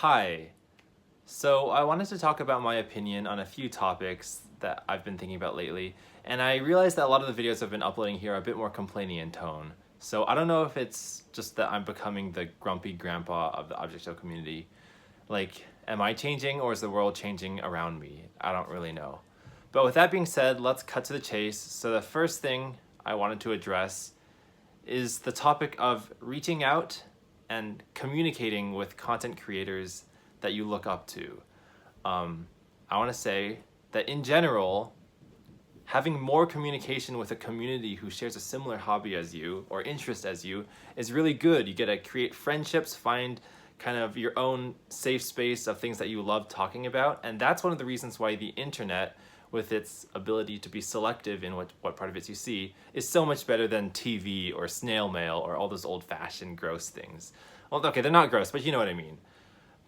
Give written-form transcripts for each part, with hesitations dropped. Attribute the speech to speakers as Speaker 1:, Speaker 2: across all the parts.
Speaker 1: Hi. So I wanted to talk about my opinion on a few topics that I've been thinking about lately, and I realized that a lot of the videos I've been uploading here are a bit more complaining in tone. So I don't know if it's just that I'm becoming the grumpy grandpa of the Object-Show community. Like, am I changing or is the world changing around me? I don't really know. But with that being said, let's cut to the chase. So the first thing I wanted to address is the topic of reaching out and communicating with content creators that you look up to. I want to say that in general, having more communication with a community who shares a similar hobby as you or interest as you is really good. You get to create friendships, find kind of your own safe space of things that you love talking about. And that's one of the reasons why the internet, with its ability to be selective in what part of it you see, is so much better than TV or snail mail or all those old-fashioned gross things. Well, okay, they're not gross, but you know what I mean.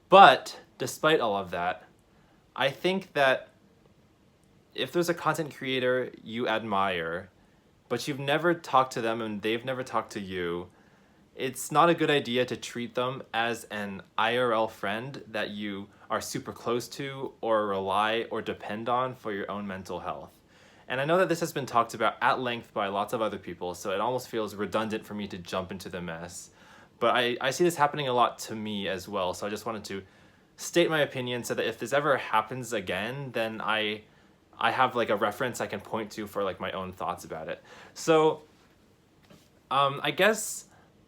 Speaker 1: But despite all of that, I think that if there's a content creator you admire, but you've never talked to them and they've never talked to you, it's not a good idea to treat them as an IRL friend that you are super close to or rely or depend on for your own mental health. And I know that this has been talked about at length by lots of other people, so it almost feels redundant for me to jump into the mess. But I see this happening a lot to me as well, so I just wanted to state my opinion so that if this ever happens again, then I have like a reference I can point to for like my own thoughts about it. So I guess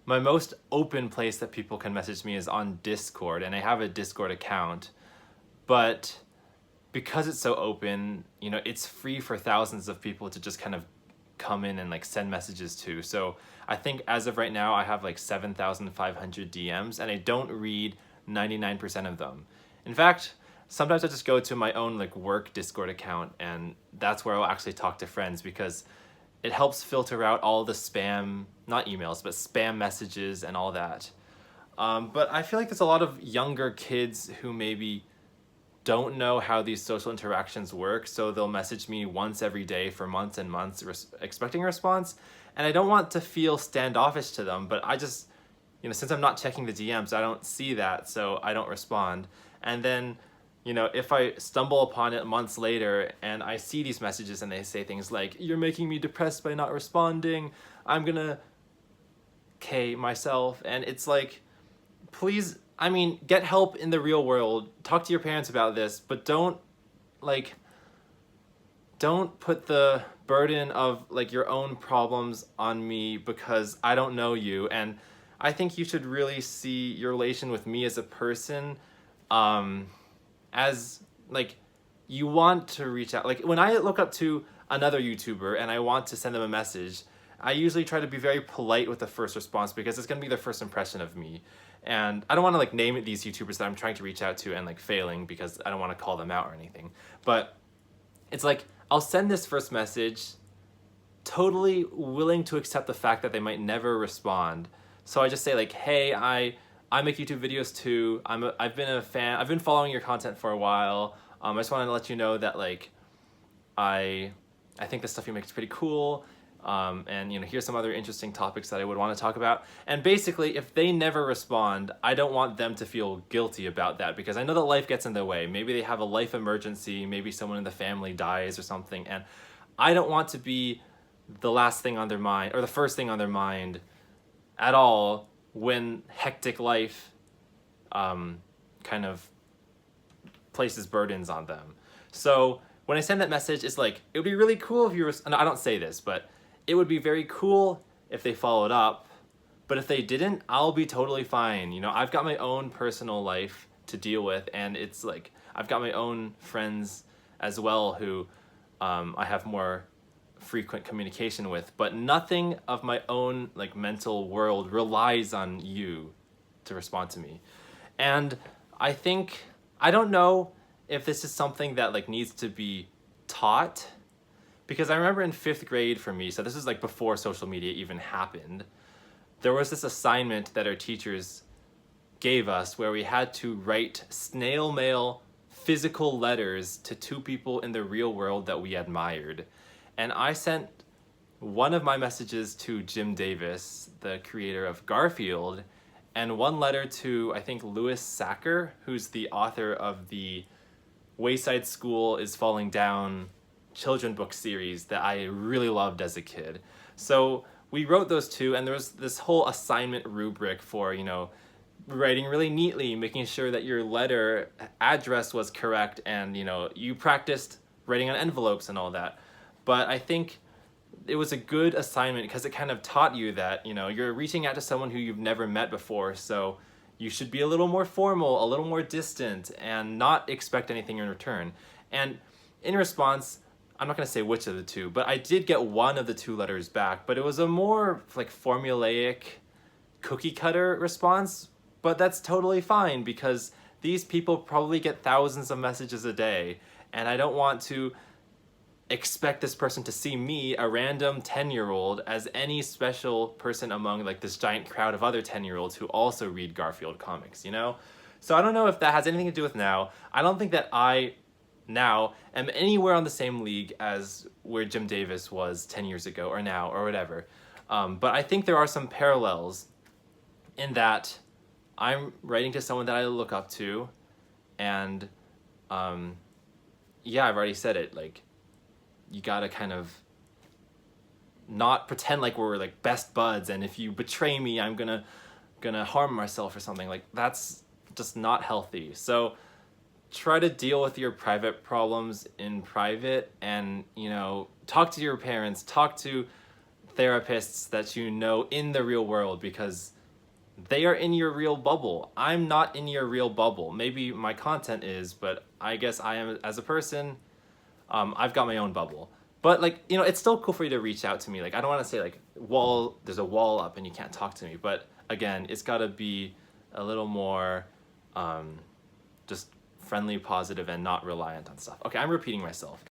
Speaker 1: my most open place that people can message me is on Discord, and I have a Discord account, but because it's so open, you know, it's free for thousands of people to just kind of come in and like send messages to. So I think as of right now, I have like 7,500 DMs, and I don't read 99% of them. In fact, sometimes I just go to my own like work Discord account, and that's where I'll actually talk to friends because it helps filter out all the spam, not emails, but spam messages and all that. But I feel like there's a lot of younger kids who maybe don't know how these social interactions work, so they'll message me once every day for months and months expecting a response. And I don't want to feel standoffish to them, but I just, you know, since I'm not checking the DMs, I don't see that, so I don't respond. And then, you know, if I stumble upon it months later and I see these messages and they say things like, "You're making me depressed by not responding, I'm gonna K myself," and it's like, please, I mean, get help in the real world, talk to your parents about this, but don't put the burden of like your own problems on me because I don't know you. And I think you should really see your relation with me as a person, as like you want to reach out. Like when I look up to another YouTuber and I want to send them a message, I usually try to be very polite with the first response because it's going to be their first impression of me. And I don't want to like name these YouTubers that I'm trying to reach out to and like failing because I don't want to call them out or anything. But it's like I'll send this first message totally willing to accept the fact that they might never respond. So I just say like, "Hey, I make YouTube videos too. I've been a fan. I've been following your content for a while. I just wanted to let you know that like I think the stuff you make is pretty cool. And you know, here's some other interesting topics that I would want to talk about." And basically, if they never respond, I don't want them to feel guilty about that because I know that life gets in their way. Maybe they have a life emergency, maybe someone in the family dies or something, and I don't want to be the last thing on their mind or the first thing on their mind at all when hectic life kind of places burdens on them. So when I send that message, it's like, it would be really cool if you and I don't say this, but it would be very cool if they followed up. But if they didn't, I'll be totally fine. You know, I've got my own personal life to deal with, and it's like I've got my own friends as well who I have more frequent communication with, but nothing of my own like mental world relies on you to respond to me. And I think, I don't know if this is something that like needs to be taught, because I remember in 5th grade for me, so this is like before social media even happened, there was this assignment that our teachers gave us where we had to write snail mail physical letters to 2 people in the real world that we admired. And I sent one of my messages to Jim Davis, the creator of Garfield, and one letter to, I think, Louis Sacker, who's the author of the Wayside School is Falling Down children book series that I really loved as a kid. So we wrote those two, and there was this whole assignment rubric for, you know, writing really neatly, making sure that your letter address was correct, and, you know, you practiced writing on envelopes and all that. But I think it was a good assignment because it kind of taught you that, you know, you're reaching out to someone who you've never met before, so you should be a little more formal, a little more distant, and not expect anything in return. And in response, I'm not going to say which of the two, but I did get one of the two letters back, but it was a more like formulaic, cookie cutter response, but that's totally fine because these people probably get thousands of messages a day, and I don't want to expect this person to see me, a random 10-year-old, as any special person among like this giant crowd of other 10-year-olds who also read Garfield comics, you know? So I don't know if that has anything to do with now. I don't think that I now am anywhere on the same league as where Jim Davis was 10 years ago or now or whatever. But I think there are some parallels in that I'm writing to someone that I look up to, and yeah, I've already said it, like, you gotta kind of not pretend like we're like best buds, and if you betray me, I'm gonna harm myself or something. Like, that's just not healthy. So try to deal with your private problems in private, and, you know, talk to your parents, talk to therapists that you know in the real world, because they are in your real bubble. I'm not in your real bubble. Maybe my content is, but I guess I am as a person. I've got my own bubble. But, like, you know, it's still cool for you to reach out to me. Like, I don't want to say, like, there's a wall up and you can't talk to me. But, again, it's got to be a little more just friendly, positive, and not reliant on stuff. Okay, I'm repeating myself.